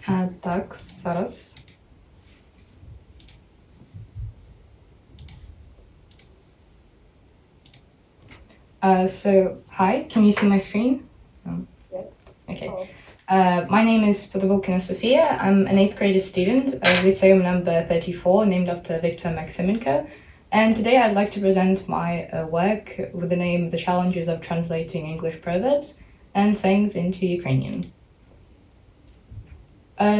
Так, зараз. So, hi, can you see my screen? Yes. Okay. My name is Podobulkina Sofiia. I'm an 8th grade student of Lyceum number 34, named after Viktor Maksymenko. And today I'd like to present my work with the name The Challenges of Translating English Proverbs and Sayings into Ukrainian.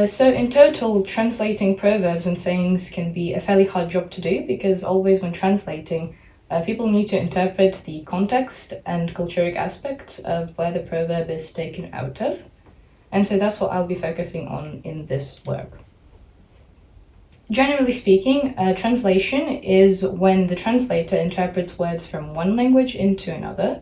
So in total, translating proverbs and sayings can be a fairly hard job to do because always when translating, people need to interpret the context and cultural aspects of where the proverb is taken out of. And so that's what I'll be focusing on in this work. Generally speaking, translation is when the translator interprets words from one language into another,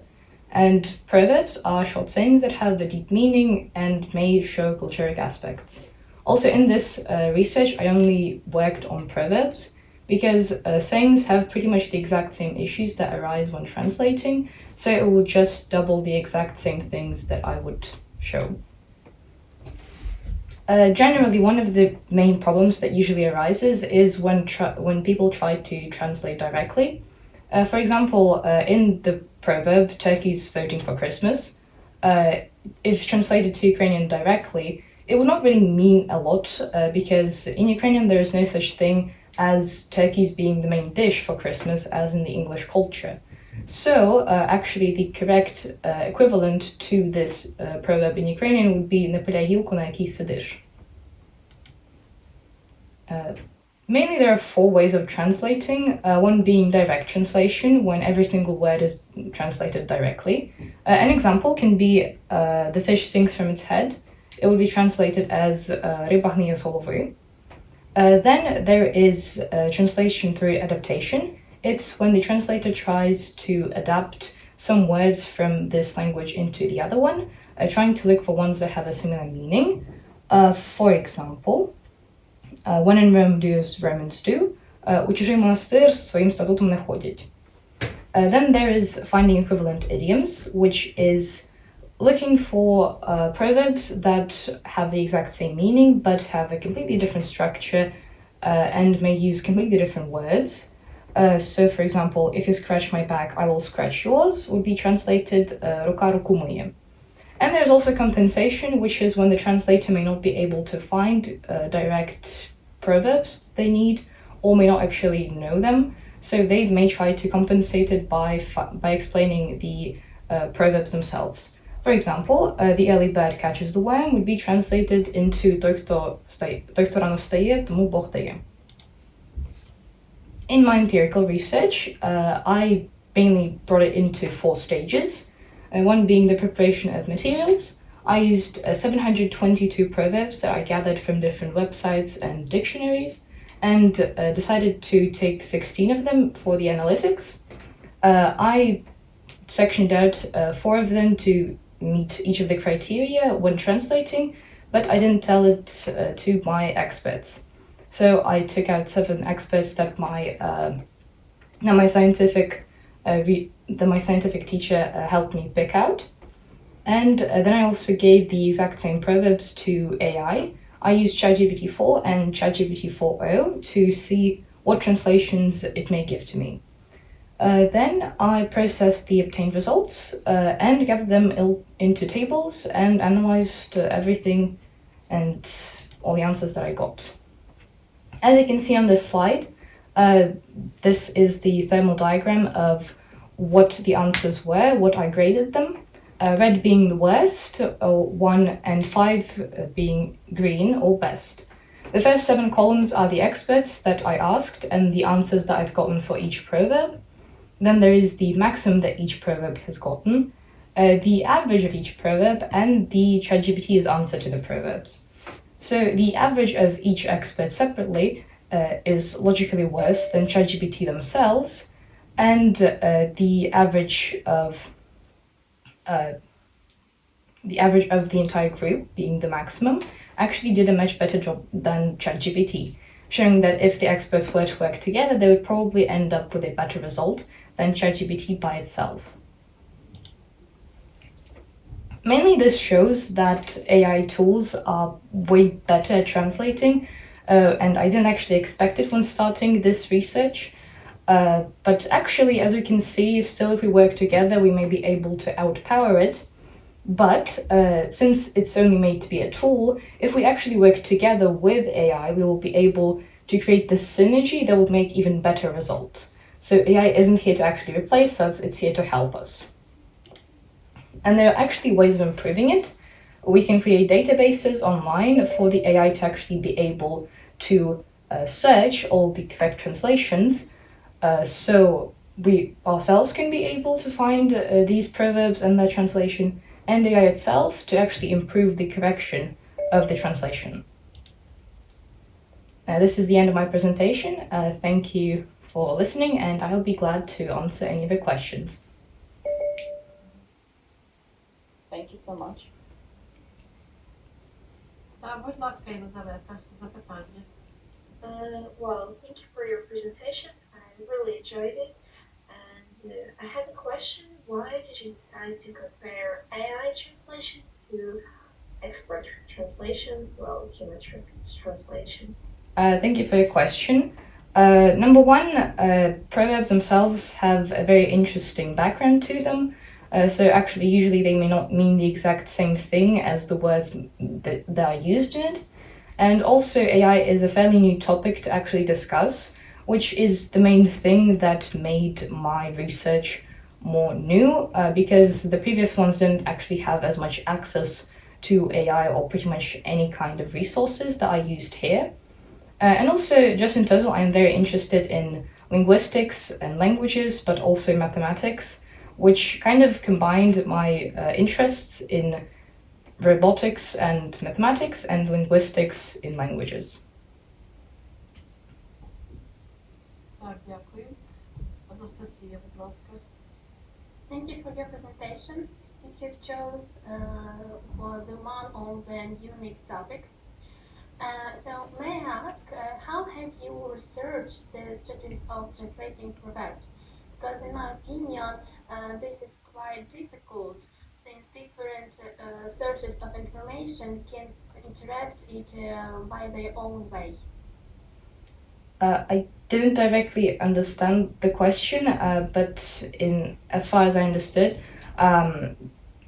and proverbs are short sayings that have a deep meaning and may show cultural aspects. Also in this research, I only worked on proverbs because sayings have pretty much the exact same issues that arise when translating, so it will just double the exact same things that I would show. Generally, one of the main problems that usually arises is when people try to translate directly. For example, in the proverb, Turkey's voting for Christmas, if translated to Ukrainian directly, it would not really mean a lot because in Ukrainian there is no such thing as turkeys being the main dish for Christmas as in the English culture. So actually the correct equivalent to this proverb in Ukrainian would be "Не пиляй гілку, на якій сидиш." Mainly there are four ways of translating, one being direct translation, when every single word is translated directly. An example can be the fish sinks from its head. It would be translated as "Риба гниє з голови." Then there is translation through adaptation. It's when the translator tries to adapt some words from this language into the other one, trying to look for ones that have a similar meaning. For example, when in Rome do as Romans do, у чужий монастир своїм статутом не ходять. Then there is finding equivalent idioms, which is looking for proverbs that have the exact same meaning but have a completely different structure and may use completely different words. So for example, if you scratch my back, I will scratch yours would be translated рука руку миє. And there's also compensation, which is when the translator may not be able to find direct proverbs they need or may not actually know them. So they may try to compensate it by explaining the proverbs themselves. For example, the early bird catches the worm would be translated into той, хто рано встає, тому Бог дає. In my empirical research, I mainly brought it into four stages. One being the preparation of materials. I used 722 proverbs that I gathered from different websites and dictionaries and decided to take 16 of them for the analytics. I sectioned out 4 of them to meet each of the criteria when translating, but I didn't tell it to my experts. So I took out 7 experts that my scientific teacher helped me pick out. And then I also gave the exact same proverbs to AI. I used ChatGPT 4 and ChatGPT 4o to see what translations it may give to me. Then I processed the obtained results and gathered them into tables and analyzed everything and all the answers that I got. As you can see on this slide, this is the thermal diagram of what the answers were, what I graded them. Red being the worst, 1 and 5 being green or best. The first 7 columns are the experts that I asked and the answers that I've gotten for each proverb. Then there is the maximum that each proverb has gotten, the average of each proverb, and the ChatGPT's answer to the proverbs. So the average of each expert separately is logically worse than ChatGPT themselves, and the average of the entire group, being the maximum, actually did a much better job than ChatGPT, showing that if the experts were to work together, they would probably end up with a better result than ChatGPT by itself. Mainly this shows that AI tools are way better at translating, and I didn't actually expect it when starting this research. But actually, as we can see, still if we work together, we may be able to outpower it. But since it's only made to be a tool, if we actually work together with AI, we will be able to create this synergy that will make even better results. So AI isn't here to actually replace us, it's here to help us. And there are actually ways of improving it. We can create databases online for the AI to actually be able to search all the correct translations. So we ourselves can be able to find these proverbs and their translation, and AI itself to actually improve the correction of the translation. This is the end of my presentation. Thank you for listening, and I'll be glad to answer any of your questions. Thank you so much. Будь ласка, Єлизавета, запитання. Well, thank you for your presentation. I really enjoyed it. And I had a question. Why did you decide to compare AI translations to expert translation, well, human translations? Thank you for your question. Number one, proverbs themselves have a very interesting background to them. So actually, usually they may not mean the exact same thing as the words that are used in it. And also, AI is a fairly new topic to actually discuss, which is the main thing that made my research more new, because the previous ones didn't actually have as much access to AI or pretty much any kind of resources that I used here. And also, just in total, I'm very interested in linguistics and languages, but also mathematics, which kind of combined my interests in robotics and mathematics and linguistics in languages. Так, дякую. Анастасія, будь ласка. Thank you for your presentation. You have chose for the one on the unique topics. So may I ask, how have you researched the studies of translating proverbs? Because in my opinion, this is quite difficult since different sources of information can interact it by their own way. I didn't directly understand the question, but as far as I understood,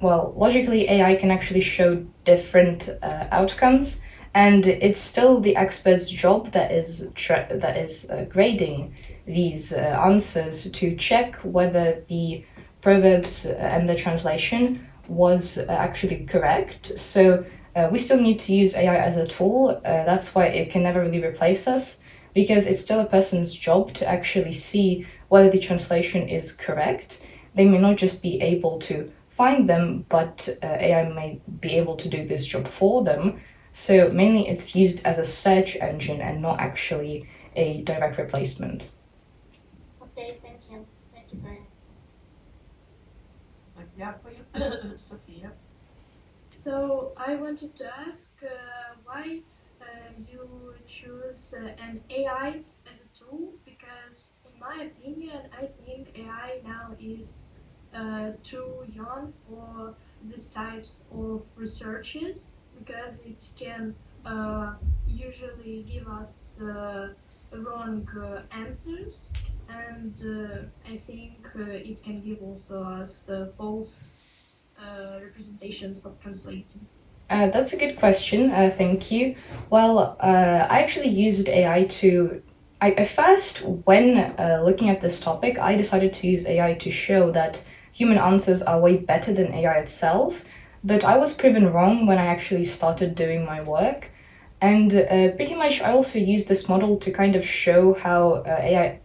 well, logically AI can actually show different outcomes, and it's still the expert's job that is grading these answers to check whether the proverbs and the translation was actually correct. So we still need to use AI as a tool. That's why it can never really replace us, because it's still a person's job to actually see whether the translation is correct. They may not just be able to find them, but AI may be able to do this job for them. So mainly it's used as a search engine and not actually a direct replacement. Okay, thank you. Thank you very much. Так, дякую. Софія. So I wanted to ask why you choose an AI as a tool, because in my opinion I think AI now is too young for these types of researches, because it can usually give us wrong answers, and I think it can give also us false representations of translating. That's a good question. Thank you. Well, I actually used AI I first, when looking at this topic, I decided to use AI to show that human answers are way better than AI itself, but I was proven wrong when I actually started doing my work. And pretty much I also used this model to kind of show how AI,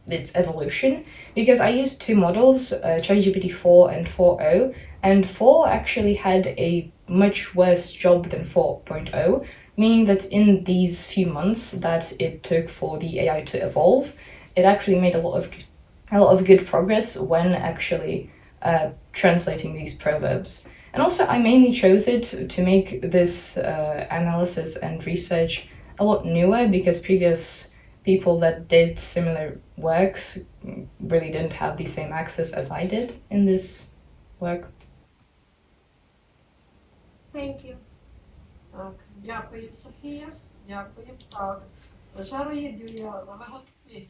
its evolution, because I used two models, ChatGPT 4 and 4.0, and 4 actually had a much worse job than 4.0, meaning that in these few months that it took for the AI to evolve, it actually made a lot of good progress when actually translating these proverbs. And also I mainly chose it to make this analysis and research a lot newer, because previous people that did similar works really didn't have the same access as I did in this work. Thank you. Так, дякую, Софія. Дякую. Так. Жарої Юліана, ви готові?